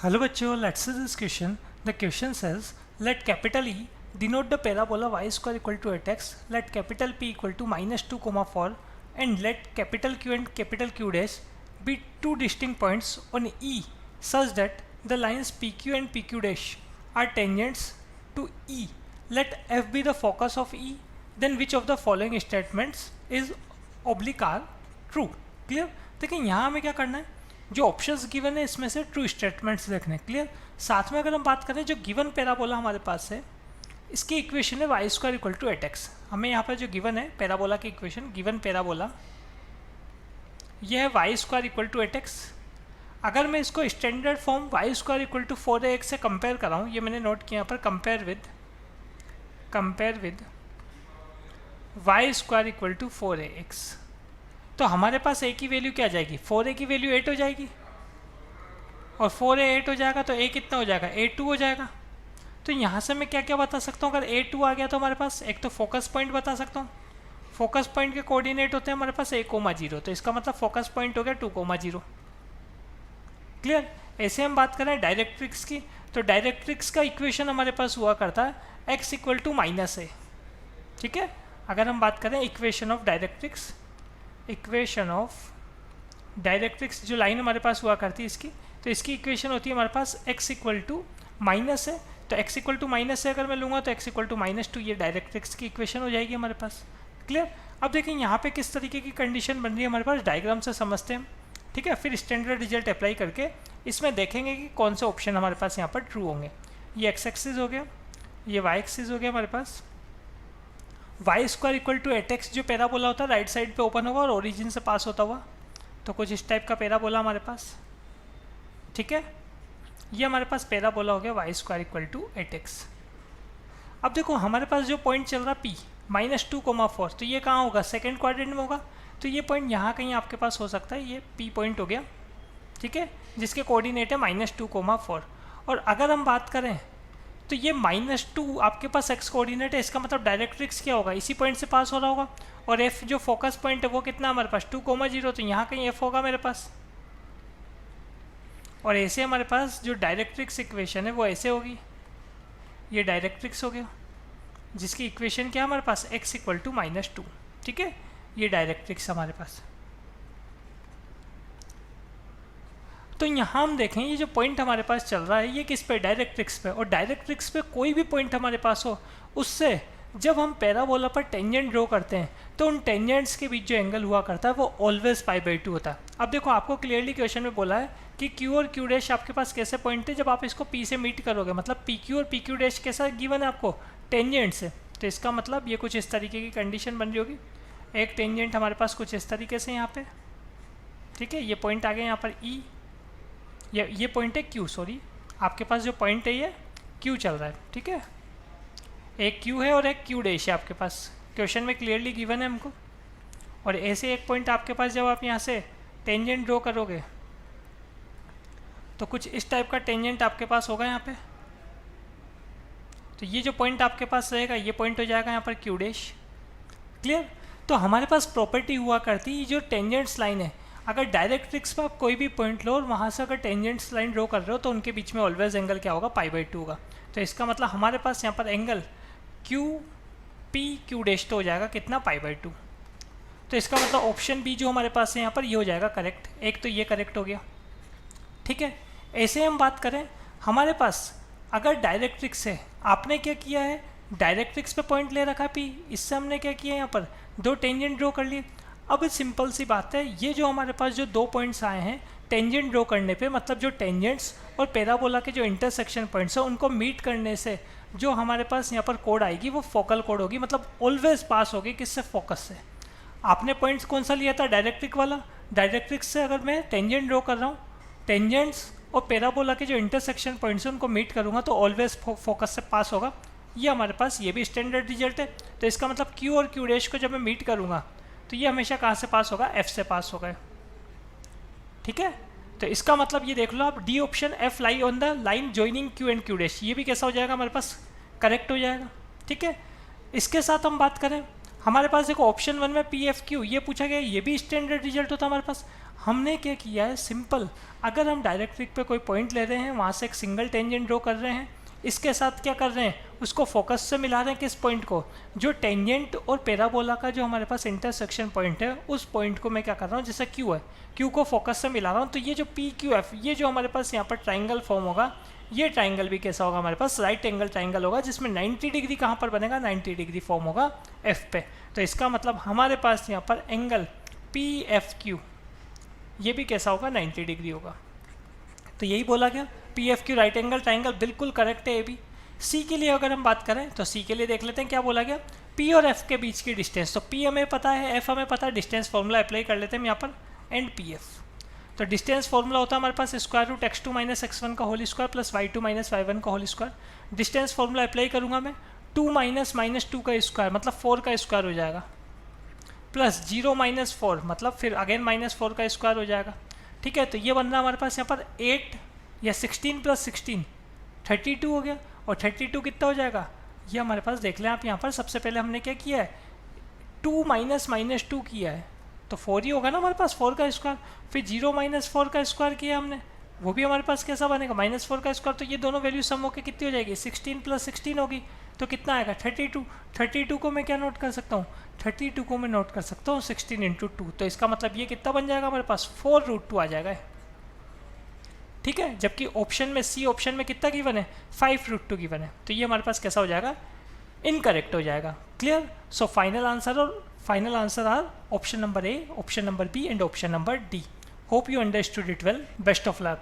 Hello bachcho, let's see this question. The question says, let capital E denote the parabola y square equal to 8x, let capital P equal to minus 2 comma 4, and let capital Q and capital Q dash be two distinct points on E such that the lines PQ and PQ dash are tangents to E. Let F be the focus of E, then which of the following statements is oblique are true. Clear? देखिए यहाँ हमें क्या करना है, जो options given है इसमें से ट्रू स्टेटमेंट्स देखने. क्लियर? साथ में अगर हम बात करें जो गिवन पैराबोला हमारे पास है, इसकी इक्वेशन है Y square equal to 8x. हमें यहाँ पर जो गिवन है पैराबोला की इक्वेशन, गिवन पैराबोला यह है Y square equal to 8x. अगर मैं इसको standard form y square equal to 4ax से कंपेयर कराऊँ, ये मैंने नोट किया यहाँ पर, compare with y square equal to 4ax, तो हमारे पास a की वैल्यू क्या आ जाएगी, 4a की वैल्यू 8 हो जाएगी, और 4a 8 हो जाएगा तो a कितना हो जाएगा, a 2 हो जाएगा. तो यहाँ से मैं क्या क्या बता सकता हूँ, अगर a 2 आ गया तो हमारे पास एक तो फोकस पॉइंट बता सकता हूँ. फोकस पॉइंट के कोऑर्डिनेट होते हैं हमारे पास a,0, तो इसका मतलब फोकस पॉइंट हो गया 2,0. क्लियर? ऐसे हम बात करें डायरेक्ट्रिक्स की, तो डायरेक्ट्रिक्स का इक्वेशन हमारे पास हुआ करता है x equal to minus a. ठीक है? अगर हम बात करें इक्वेशन ऑफ डायरेक्ट्रिक्स जो लाइन हमारे पास हुआ करती है इसकी, तो इसकी इक्वेशन होती है हमारे पास x इक्वल टू माइनस है. तो x इक्वल टू माइनस है अगर मैं लूँगा तो x इक्वल टू -2, ये डायरेक्ट्रिक्स की इक्वेशन हो जाएगी हमारे पास. क्लियर? अब देखिए यहाँ पे किस तरीके की कंडीशन बन रही है हमारे पास, डायग्राम से समझते हैं. ठीक है? फिर स्टैंडर्ड रिजल्ट अप्लाई करके इसमें देखेंगे कि कौन से ऑप्शन हमारे पास यहाँ पर ट्रू होंगे. ये x एक्सिस हो गया, ये y एक्सिस हो गया हमारे पास. Y square equal to 8x जो पैराबोला होता है राइट साइड पे ओपन होगा और ओरिजिन से पास होता हुआ, तो कुछ इस टाइप का पैराबोला हमारे पास. ठीक है? ये हमारे पास पैराबोला हो गया Y square equal to 8x. अब देखो हमारे पास जो पॉइंट चल रहा P -2,4, तो ये कहाँ होगा, सेकेंड क्वाड्रेंट में होगा. तो ये पॉइंट यहाँ कहीं आपके पास हो सकता है, ये P पॉइंट हो गया. ठीक है? जिसके कोऑर्डिनेट है -2,4. और अगर हम बात करें तो ये -2 आपके पास x कोऑर्डिनेट है, इसका मतलब डायरेक्ट्रिक्स क्या होगा, इसी पॉइंट से पास हो रहा होगा. और f जो फोकस पॉइंट है वो कितना हमारे पास 2,0, तो यहाँ कहीं f होगा मेरे पास. और ऐसे हमारे पास जो डायरेक्ट्रिक्स इक्वेशन है वो ऐसे होगी, ये डायरेक्ट्रिक्स हो गया जिसकी इक्वेशन क्या है हमारे पास x इक्वल टू -2. ठीक है? ये डायरेक्ट्रिक्स हमारे पास. तो यहाँ हम देखें ये जो पॉइंट हमारे पास चल रहा है ये किस पे, डायरेक्ट्रिक्स पे. और डायरेक्ट्रिक्स पे कोई भी पॉइंट हमारे पास हो, उससे जब हम पैराबोला पर टेंजेंट ड्रॉ करते हैं तो उन टेंजेंट्स के बीच जो एंगल हुआ करता है वो ऑलवेज π/2 होता है. अब देखो आपको क्लियरली क्वेश्चन में बोला है कि Q और Q डैश आपके पास कैसे पॉइंट है, जब आप इसको P से मीट करोगे, मतलब PQ और PQ डैश कैसा गिवन है आपको, टेंजेंट से. तो इसका मतलब ये कुछ इस तरीके की कंडीशन बन रही होगी. एक टेंजेंट हमारे पास कुछ इस तरीके से यहाँ पे. ठीक है? ये पॉइंट आ गया यहाँ पर E, ये पॉइंट है Q, सॉरी आपके पास जो पॉइंट है ये Q चल रहा है. ठीक है? एक Q है और एक Q डैश है आपके पास, क्वेश्चन में क्लियरली गिवन है हमको. और ऐसे एक पॉइंट आपके पास जब आप यहाँ से टेंजेंट ड्रॉ करोगे तो कुछ इस टाइप का टेंजेंट आपके पास होगा यहाँ पे. तो ये जो पॉइंट आपके पास रहेगा ये पॉइंट हो जाएगा यहाँ पर Q डैश. क्लियर? तो हमारे पास प्रॉपर्टी हुआ करती है जो टेंजेंट्स लाइन है, अगर डायरेक्ट्रिक्स पर आप कोई भी पॉइंट लो और वहाँ से अगर टेंजेंट्स लाइन ड्रॉ कर रहे हो तो उनके बीच में ऑलवेज एंगल क्या होगा, π/2 होगा. तो इसका मतलब हमारे पास यहाँ पर एंगल QPQ डैश तो हो जाएगा कितना, π/2. तो इसका मतलब ऑप्शन बी जो हमारे पास है यहाँ पर ये हो जाएगा करेक्ट. एक तो ये करेक्ट हो गया. ठीक है? ऐसे हम बात करें हमारे पास अगर डायरेक्ट्रिक्स है, आपने क्या किया है, डायरेक्ट्रिक्स पे पॉइंट ले रखा P, इससे हमने क्या किया यहाँ पर दो टेंजेंट ड्रॉ कर लिए. अब सिंपल सी बात है, ये जो हमारे पास जो दो पॉइंट्स आए हैं टेंजेंट ड्रॉ करने पे, मतलब जो टेंजेंट्स और पैराबोला के जो इंटरसेक्शन पॉइंट्स हैं उनको मीट करने से जो हमारे पास यहाँ पर कोड आएगी वो फोकल कोड होगी, मतलब ऑलवेज पास होगी किससे, फोकस से. आपने पॉइंट्स कौन सा लिया था, डायरेक्ट्रिक वाला. डायरेक्ट्रिक्स से अगर मैं टेंजेंट ड्रॉ कर रहा हूँ, टेंजेंट्स और पैराबोला के जो इंटरसेक्शन पॉइंट्स हैं उनको मीट करूँगा तो ऑलवेज फोकस से पास होगा. ये हमारे पास ये भी स्टैंडर्ड रिजल्ट है. तो इसका मतलब Q और Q डैश को जब मैं मीट करूँगा तो ये हमेशा कहाँ से पास होगा, F से पास होगा. ठीक है? तो इसका मतलब ये देख लो आप, D option F lie on the line joining Q and Q dash, ये भी कैसा हो जाएगा हमारे पास, करेक्ट हो जाएगा. ठीक है? इसके साथ हम बात करें हमारे पास देखो ऑप्शन 1 में PFQ ये पूछा गया, ये भी स्टैंडर्ड रिजल्ट होता है हमारे पास. हमने क्या किया है, सिंपल, अगर हम डायरेक्ट्रिक पे कोई पॉइंट ले रहे हैं, वहाँ से एक सिंगल टेंजेंट ड्रॉ कर रहे हैं, इसके साथ क्या कर रहे हैं, उसको फोकस से मिला रहे हैं, किस पॉइंट को, जो टेंजेंट और पैराबोला का जो हमारे पास इंटरसेक्शन पॉइंट है, उस पॉइंट को मैं क्या कर रहा हूँ, जैसे क्यू है, क्यू को फोकस से मिला रहा हूँ। तो ये जो पी क्यू एफ, ये जो हमारे पास यहाँ पर ट्राइंगल फॉर्म होगा, ये ट्राइंगल भी कैसा होगा, हमारे पास राइट एंगल ट्राइंगल होगा, जिसमें 90 डिग्री कहाँ पर बनेगा, 90 डिग्री फॉर्म होगा एफ पे। तो इसका मतलब हमारे पास यहाँ पर एंगल पी एफ क्यू ये भी कैसा होगा, 90 डिग्री होगा। तो यही बोला गया, P F Q right angle triangle, बिल्कुल करेक्ट है। A B. सी के लिए अगर हम बात करें तो सी के लिए देख लेते हैं क्या बोला गया, पी और एफ के बीच की डिस्टेंस, तो पी हमें पता है, एफ हमें पता है, डिस्टेंस फॉर्मूला अप्लाई कर लेते हैं हम यहाँ पर, एंड पी एफ। तो डिस्टेंस फॉर्मूला होता है हमारे पास square root x2 minus x1 का whole square plus y2 minus y1 का whole square. Distance formula apply करूँगा मैं, 2 माइनस माइनस 2 का स्क्वायर मतलब 4 का स्क्वायर हो जाएगा, प्लस 0 माइनस 4 मतलब फिर अगेन माइनस 4 का स्क्वायर हो जाएगा। ठीक है, तो ये बन रहा हमारे पास यहाँ पर 8 या 16 प्लस 16 32 हो गया, और 32 कितना हो जाएगा, ये हमारे पास देख लें आप यहाँ पर। सबसे पहले हमने क्या किया है, 2 माइनस माइनस 2 किया है, तो 4 ही होगा ना हमारे पास, 4 का स्क्वायर, फिर 0 माइनस 4 का स्क्वायर किया हमने, वो भी हमारे पास कैसा बनेगा, माइनस 4 का स्क्वायर। तो ये दोनों वैल्यू सम होकर कितनी हो जाएगी, 16 प्लस 16 होगी, तो कितना आएगा 32। 32 को मैं क्या नोट कर सकता हूँ, 32 को मैं नोट कर सकता हूँ 16 इंटू 2, तो इसका मतलब ये कितना बन जाएगा हमारे पास, 4√2 आ जाएगा। ठीक है, जबकि ऑप्शन में, सी ऑप्शन में कितना गिवन है, 5√2 गिवन है, तो ये हमारे पास कैसा हो जाएगा, इनकरेक्ट हो जाएगा। Clear. So final answer are option number A, option number B and option number D. Hope you understood it well. Best of luck.